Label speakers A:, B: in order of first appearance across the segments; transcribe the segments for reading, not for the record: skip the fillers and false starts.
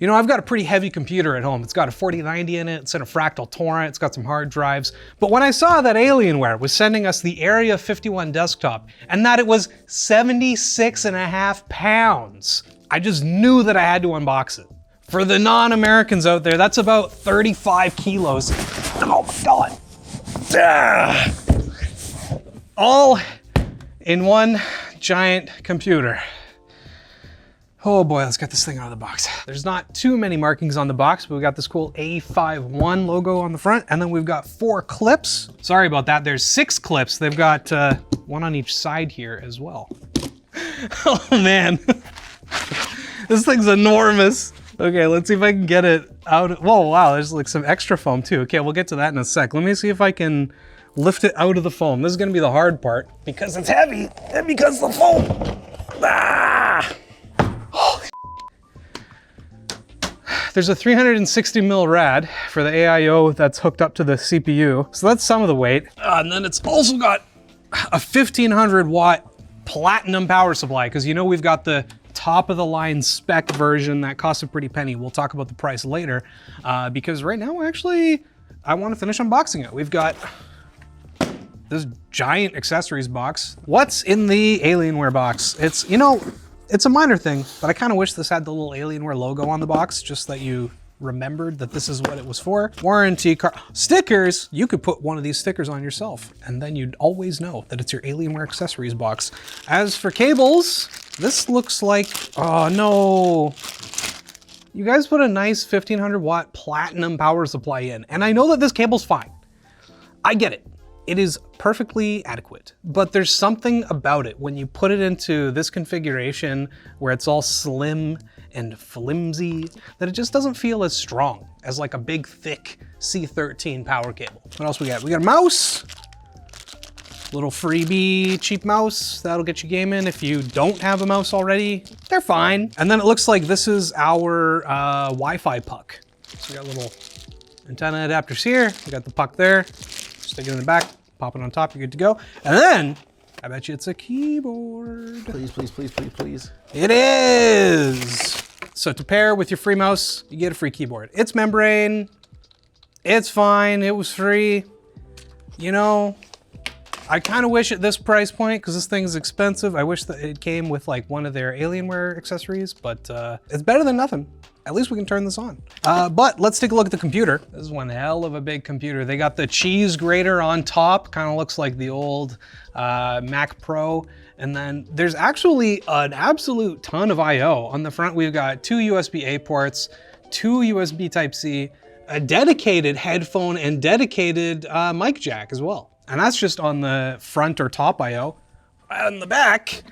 A: You know, I've got a pretty heavy computer at home. It's got a 4090 in it, it's in a fractal torrent, it's got some hard drives. But when I saw that Alienware was sending us the Area-51 desktop and that it was 76.5 pounds, I just knew that I had to unbox it. For the non-Americans out there, that's about 35 kilos. Oh my God. Ah. All in one giant computer. Oh boy, let's get this thing out of the box. There's not too many markings on the box, but we got this cool A51 logo on the front, and then we've got 4 clips. Sorry about that, there's 6 clips. They've got one on each side here as well. Oh man, this thing's enormous. Okay, let's see if I can get it out. Whoa, wow, there's like some extra foam too. Okay, we'll get to that in a sec. Let me see if I can lift it out of the foam. This is gonna be the hard part because it's heavy and because the foam. Ah! There's a 360 mil rad for the AIO that's hooked up to the CPU. So that's some of the weight. And then it's also got a 1500 watt platinum power supply, because you know we've got the top of the line spec version that costs a pretty penny. We'll talk about the price later, because right now actually I want to finish unboxing it. We've got this giant accessories box. What's in the Alienware box? It's, you know, it's a minor thing, but I kind of wish this had the little Alienware logo on the box, just that you remembered that this is what it was for. Warranty card, stickers. You could put one of these stickers on yourself, and then you'd always know that it's your Alienware accessories box. As for cables, this looks like, oh no. You guys put a nice 1500 watt platinum power supply in, and I know that this cable's fine. I get it. It is perfectly adequate, but there's something about it when you put it into this configuration where it's all slim and flimsy that it just doesn't feel as strong as like a big, thick C13 power cable. What else we got? We got a mouse, little freebie cheap mouse. That'll get you gaming. If you don't have a mouse already, they're fine. And then it looks like this is our Wi-Fi puck. So we got little antenna adapters here. We got the puck there. Stick it in the back, pop it on top, you're good to go. And then, I bet you it's a keyboard.
B: Please, please, please, please, please.
A: It is! So to pair with your free mouse, you get a free keyboard. It's membrane, it's fine, it was free. You know, I kind of wish at this price point, because this thing is expensive, I wish that it came with like one of their Alienware accessories, but it's better than nothing. At least we can turn this on. But let's take a look at the computer. This is one hell of a big computer. They got the cheese grater on top, kind of looks like the old Mac Pro. And then there's actually an absolute ton of I/O. On the front, we've got 2 USB-A ports, 2 USB Type-C, a dedicated headphone and dedicated mic jack as well. And that's just on the front or top I/O. On the back,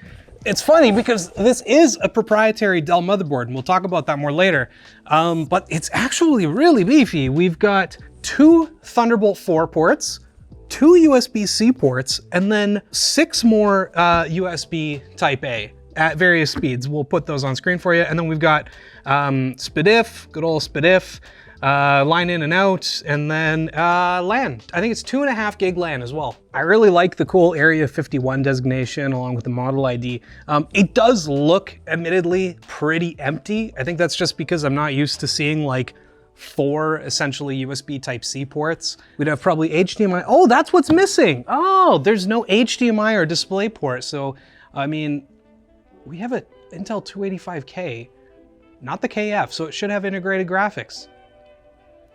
A: it's funny because this is a proprietary Dell motherboard, and we'll talk about that more later, but it's actually really beefy. We've got 2 Thunderbolt 4 ports, 2 USB-C ports, and then 6 more USB Type-A at various speeds. We'll put those on screen for you. And then we've got SPDIF, good old SPDIF, line in and out, and then LAN. I think it's 2.5 gig LAN as well. I really like the cool Area-51 designation along with the model ID. It does look, admittedly, pretty empty. I think that's just because I'm not used to seeing like 4 essentially USB Type-C ports. We'd have probably HDMI. Oh, that's what's missing. Oh, there's no HDMI or display port. So, I mean, we have an Intel 285K, not the KF, so it should have integrated graphics.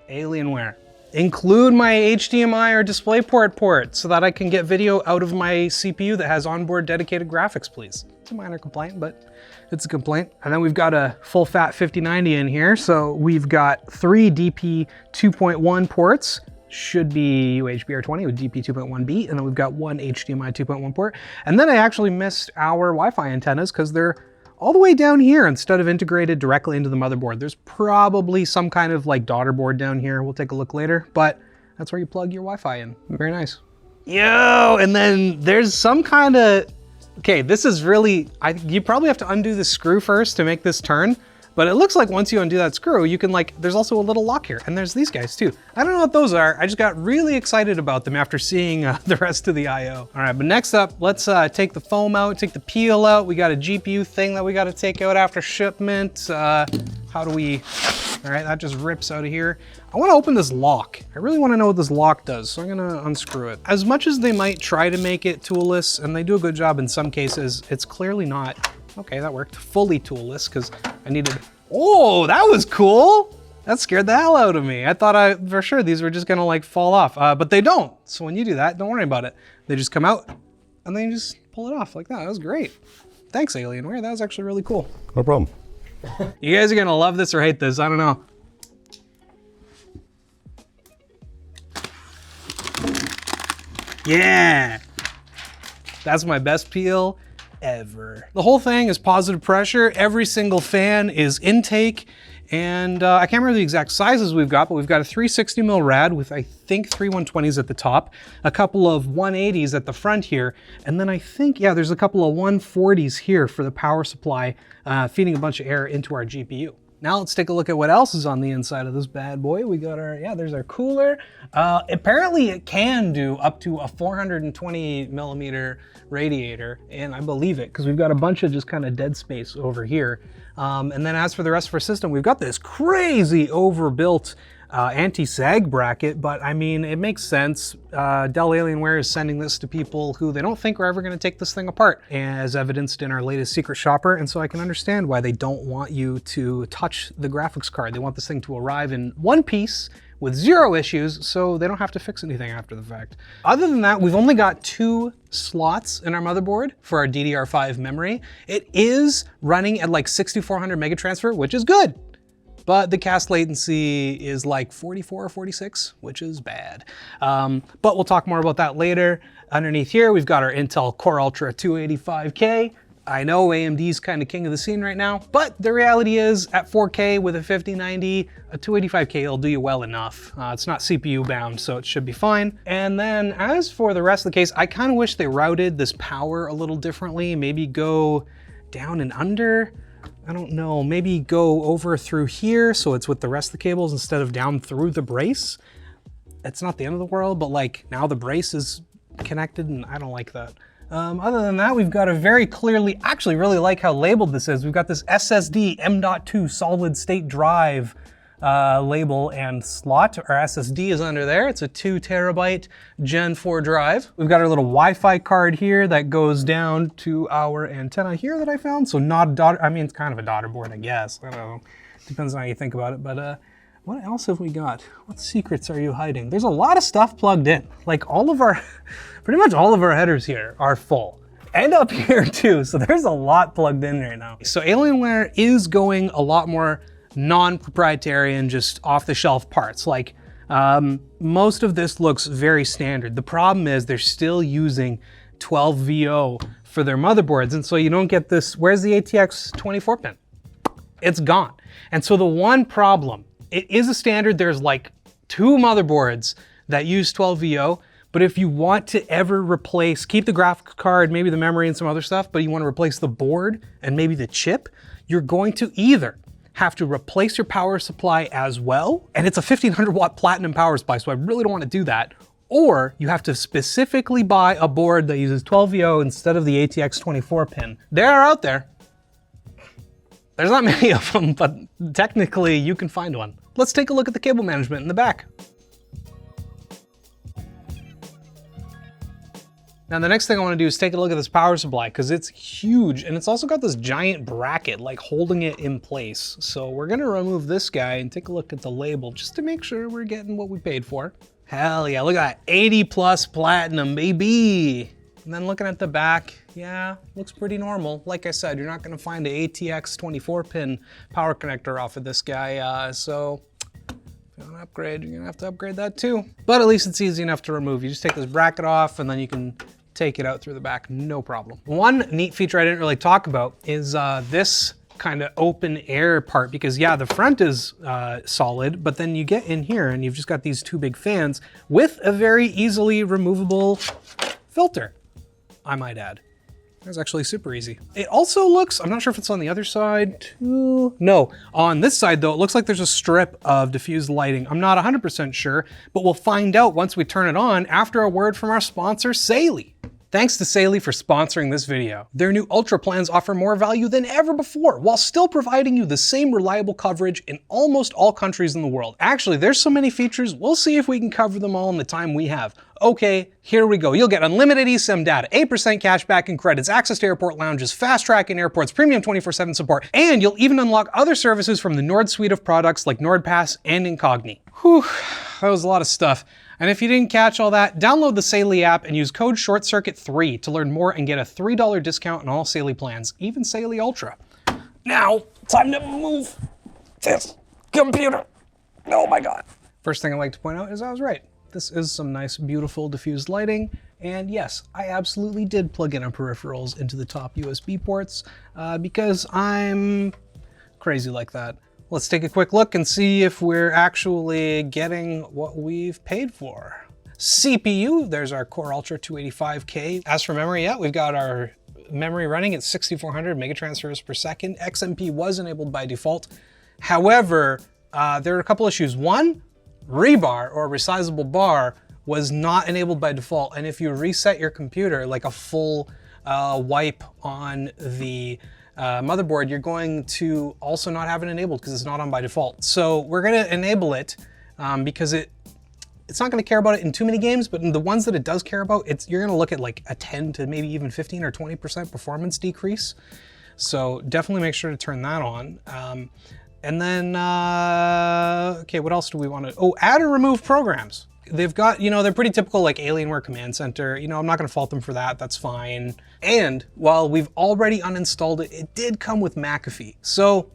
A: Alienware. Include my HDMI or DisplayPort port so that I can get video out of my CPU that has onboard dedicated graphics, please. It's a minor complaint, but it's a complaint. And then we've got a full fat 5090 in here. So we've got 3 DP 2.1 ports, should be UHBR20 with DP 2.1B, and then we've got 1 HDMI 2.1 port. And then I actually missed our Wi-Fi antennas because they're all the way down here instead of integrated directly into the motherboard. There's probably some kind of like daughter board down here. We'll take a look later, but that's where you plug your Wi-Fi in. Very nice. Yo, and then there's some kind of, okay, this is really, you probably have to undo the screw first to make this turn. But it looks like once you undo that screw, you can like, there's also a little lock here, and there's these guys too. I don't know what those are. I just got really excited about them after seeing the rest of the I/O. All right, but next up, let's take the foam out, take the peel out. We got a GPU thing that we got to take out after shipment. How do we, all right, that just rips out of here. I want to open this lock. I really want to know what this lock does, so I'm gonna unscrew it. As much as they might try to make it toolless, and they do a good job in some cases, it's clearly not. Okay, that worked. Fully toolless, because I needed, oh, that was cool. That scared the hell out of me. I thought for sure these were just gonna like fall off, but they don't. So when you do that, don't worry about it. They just come out, and then you just pull it off like that. That was great. Thanks, Alienware. That was actually really cool.
B: No problem.
A: You guys are gonna love this or hate this, I don't know. Yeah, that's my best peel ever. The whole thing is positive pressure. Every single fan is intake. And I can't remember the exact sizes we've got, but we've got a 360 mil rad with I think 3 120s at the top, a couple of 180s at the front here, and then I think, yeah, there's a couple of 140s here for the power supply, feeding a bunch of air into our GPU. Now let's take a look at what else is on the inside of this bad boy. We got our, yeah, there's our cooler. Apparently it can do up to a 420 millimeter radiator, and I believe it, because we've got a bunch of just kind of dead space over here. And then as for the rest of our system, we've got this crazy overbuilt anti-sag bracket, but I mean, it makes sense. Dell Alienware is sending this to people who they don't think are ever gonna take this thing apart, as evidenced in our latest secret shopper, and so I can understand why they don't want you to touch the graphics card. They want this thing to arrive in one piece with 0 issues, so they don't have to fix anything after the fact. Other than that, we've only got 2 slots in our motherboard for our DDR5 memory. It is running at like 6400 megatransfer, which is good. But the cast latency is like 44 or 46, which is bad. But we'll talk more about that later. Underneath here, we've got our Intel Core Ultra 285K. I know AMD's kind of king of the scene right now, but the reality is at 4K with a 5090, a 285K will do you well enough. It's not CPU bound, so it should be fine. And then as for the rest of the case, I kind of wish they routed this power a little differently. Maybe go down and under. I don't know, maybe go over through here so it's with the rest of the cables instead of down through the brace. It's not the end of the world, but like now the brace is connected and I don't like that. Other than that, we've got a very clearly, actually really like how labeled this is. We've got this SSD M.2 solid state drive label and slot. Our SSD is under there. It's a 2 terabyte Gen 4 drive. We've got our little Wi-Fi card here that goes down to our antenna here that I found. So not a daughter, I mean, it's kind of a daughter board, I guess. I don't know, depends on how you think about it. But what else have we got? What secrets are you hiding? There's a lot of stuff plugged in. Like all of our, pretty much all of our headers here are full. And up here too, so there's a lot plugged in right now. So Alienware is going a lot more non-proprietary and just off-the-shelf parts. Like most of this looks very standard. The problem is they're still using 12VO for their motherboards, and so you don't get this, where's the ATX 24 pin? It's gone. And so the one problem, it is a standard, there's like 2 motherboards that use 12VO, but if you want to ever replace, keep the graphics card, maybe the memory and some other stuff, but you want to replace the board and maybe the chip, you're going to either have to replace your power supply as well, and it's a 1500 watt platinum power supply, so I really don't want to do that, or you have to specifically buy a board that uses 12VO instead of the ATX 24 pin. They're out there. There's not many of them, but technically you can find one. Let's take a look at the cable management in the back. Now the next thing I want to do is take a look at this power supply because it's huge and it's also got this giant bracket like holding it in place. So we're going to remove this guy and take a look at the label just to make sure we're getting what we paid for. Hell yeah, look at that, 80 plus platinum, baby. And then looking at the back, yeah, looks pretty normal. Like I said, you're not going to find an ATX 24 pin power connector off of this guy, so if you want to upgrade, you're going to have to upgrade that too. But at least it's easy enough to remove. You just take this bracket off and then you can take it out through the back, no problem. One neat feature I didn't really talk about is this kind of open air part, because yeah, the front is solid, but then you get in here and you've just got these 2 big fans with a very easily removable filter, I might add. That's actually super easy. It also looks, I'm not sure if it's on the other side too. No, on this side though, it looks like there's a strip of diffused lighting. I'm not 100% sure, but we'll find out once we turn it on after a word from our sponsor, Saily. Thanks to Saily for sponsoring this video. Their new Ultra plans offer more value than ever before, while still providing you the same reliable coverage in almost all countries in the world. Actually, there's so many features, we'll see if we can cover them all in the time we have. Okay, here we go. You'll get unlimited eSIM data, 8% cash back in credits, access to airport lounges, fast track in airports, premium 24/7 support, and you'll even unlock other services from the Nord suite of products like NordPass and Incogni. Whew, that was a lot of stuff. And if you didn't catch all that, download the Saily app and use code ShortCircuit3 to learn more and get a $3 discount on all Saily plans, even Saily Ultra. Now, time to move this computer. Oh my God. First thing I'd like to point out is I was right. This is some nice, beautiful diffused lighting. And yes, I absolutely did plug in our peripherals into the top USB ports because I'm crazy like that. Let's take a quick look and see if we're actually getting what we've paid for. CPU, there's our Core Ultra 285K. As for memory, yeah, we've got our memory running at 6400 megatransfers per second. XMP was enabled by default. However, there are a couple issues. One, REBAR, or resizable bar, was not enabled by default. And if you reset your computer, like a full wipe on the motherboard, you're going to also not have it enabled because it's not on by default. So we're going to enable it because it's not going to care about it in too many games, but in the ones that it does care about, you're going to look at like a 10 to maybe even 15 or 20% performance decrease. So definitely make sure to turn that on. And then, okay, what else do we want to, oh, add or remove programs. They've got, they're pretty typical like Alienware Command Center. I'm not gonna fault them for that, that's fine. And while we've already uninstalled it, it did come with McAfee. So,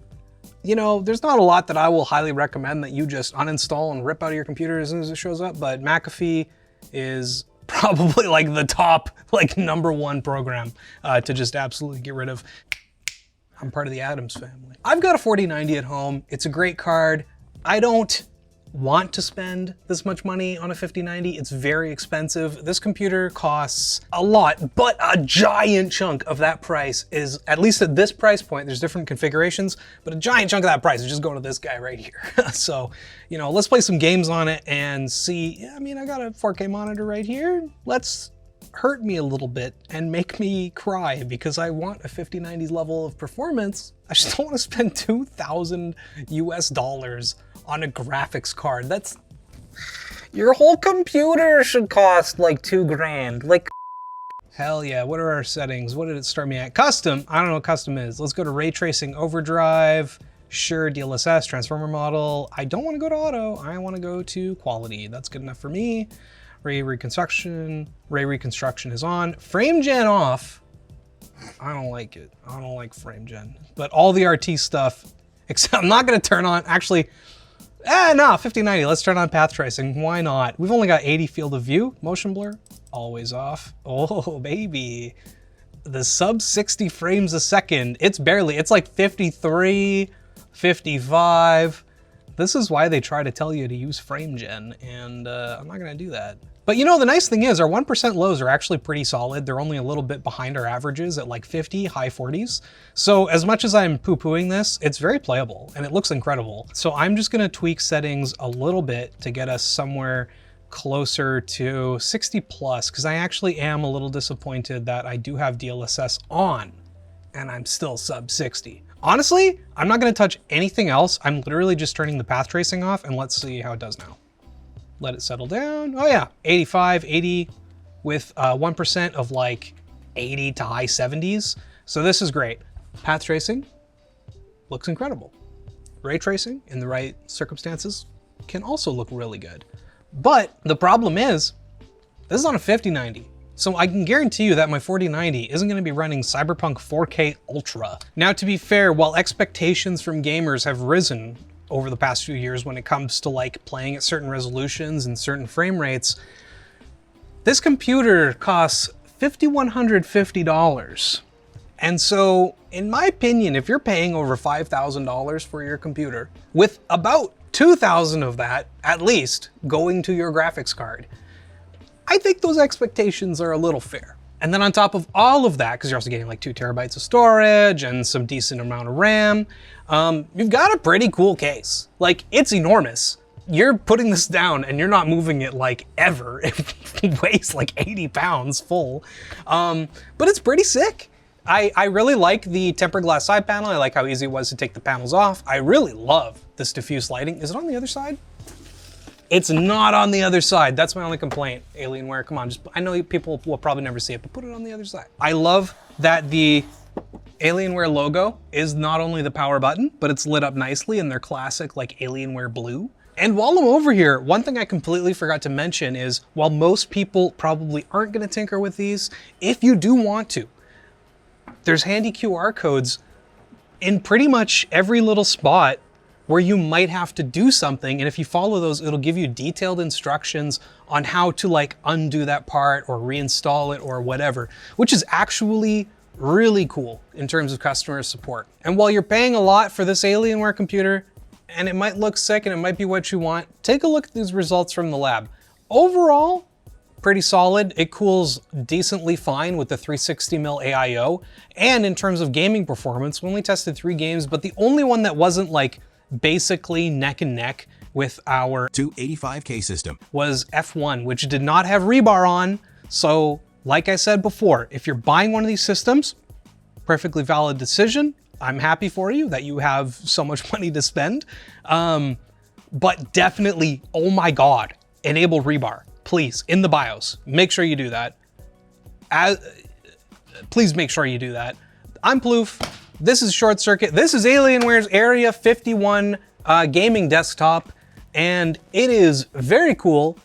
A: there's not a lot that I will highly recommend that you just uninstall and rip out of your computer as soon as it shows up, but McAfee is probably like the top, like #1 program to just absolutely get rid of. I'm part of the Adams family. I've got a 4090 at home. It's a great card. I don't want to spend this much money on a 5090. It's very expensive. This computer costs a lot, but a giant chunk of that price is, at least at this price point, there's different configurations, but a giant chunk of that price is just going to this guy right here. So, let's play some games on it and see. I mean, I got a 4K monitor right here. Let's hurt me a little bit and make me cry because I want a 5090's level of performance. I just don't want to spend $2,000 US on a graphics card. That's, your whole computer should cost like $2,000. Like, hell yeah, what are our settings? What did it start me at? Custom, I don't know what custom is. Let's go to ray tracing overdrive. Sure, DLSS, transformer model. I don't want to go to auto, I want to go to quality. That's good enough for me. Ray reconstruction is on. Frame gen off. I don't like it. I don't like frame gen. But all the RT stuff, except I'm not gonna turn on, actually, no, 5090, let's turn on path tracing. Why not? We've only got 80 field of view. Motion blur, always off. Oh, baby. The sub 60 frames a second. It's like 53, 55. This is why they try to tell you to use frame gen, and I'm not gonna do that. But the nice thing is our 1% lows are actually pretty solid. They're only a little bit behind our averages at like 50, high 40s. So as much as I'm poo-pooing this, it's very playable and it looks incredible. So I'm just gonna tweak settings a little bit to get us somewhere closer to 60 plus, because I actually am a little disappointed that I do have DLSS on and I'm still sub 60. Honestly, I'm not gonna touch anything else. I'm literally just turning the path tracing off, and let's see how it does now. Let it settle down. Oh yeah, 85, 80 with 1% of like 80 to high 70s. So this is great. Path tracing looks incredible. Ray tracing in the right circumstances can also look really good. But the problem is, this is on a 5090. So I can guarantee you that my 4090 isn't gonna be running Cyberpunk 4K Ultra. Now, to be fair, while expectations from gamers have risen over the past few years when it comes to like playing at certain resolutions and certain frame rates, this computer costs $5,150. And so, in my opinion, if you're paying over $5,000 for your computer, with about $2,000 of that, at least, going to your graphics card, I think those expectations are a little fair. And then on top of all of that, because you're also getting like 2 terabytes of storage and some decent amount of RAM, you've got a pretty cool case. Like, it's enormous. You're putting this down and you're not moving it like ever. It weighs like 80 pounds full, but it's pretty sick. I really like the tempered glass side panel. I like how easy it was to take the panels off. I really love this diffuse lighting. Is it on the other side? It's not on the other side. That's my only complaint. Alienware, come on, I know people will probably never see it, but put it on the other side. I love that the Alienware logo is not only the power button, but it's lit up nicely in their classic like Alienware blue. And while I'm over here, one thing I completely forgot to mention is, while most people probably aren't gonna tinker with these, if you do want to, there's handy QR codes in pretty much every little spot where you might have to do something. And if you follow those, it'll give you detailed instructions on how to like undo that part or reinstall it or whatever, which is actually really cool in terms of customer support. And while you're paying a lot for this Alienware computer, and it might look sick and it might be what you want, take a look at these results from the lab. Overall, pretty solid. It cools decently fine with the 360mm AIO. And in terms of gaming performance, we only tested 3 games, but the only one that wasn't like basically neck and neck with our
B: 285K system
A: was F1, which did not have rebar on. So like I said before, if you're buying one of these systems, perfectly valid decision. I'm happy for you that you have so much money to spend. But definitely, oh my God, enable rebar. Please, in the BIOS, make sure you do that. Please make sure you do that. I'm Plouffe. This is ShortCircuit. This is Alienware's Area-51 gaming desktop, and it is very cool.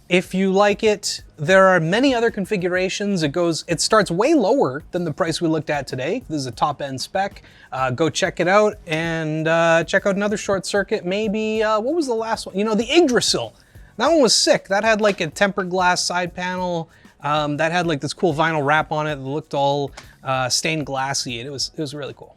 A: If you like it, there are many other configurations. It starts way lower than the price we looked at today. This is a top end spec. Go check it out and check out another ShortCircuit. Maybe, what was the last one? You know, the Yggdrasil. That one was sick. That had like a tempered glass side panel. That had like this cool vinyl wrap on it that looked all stained glassy. And it was really cool.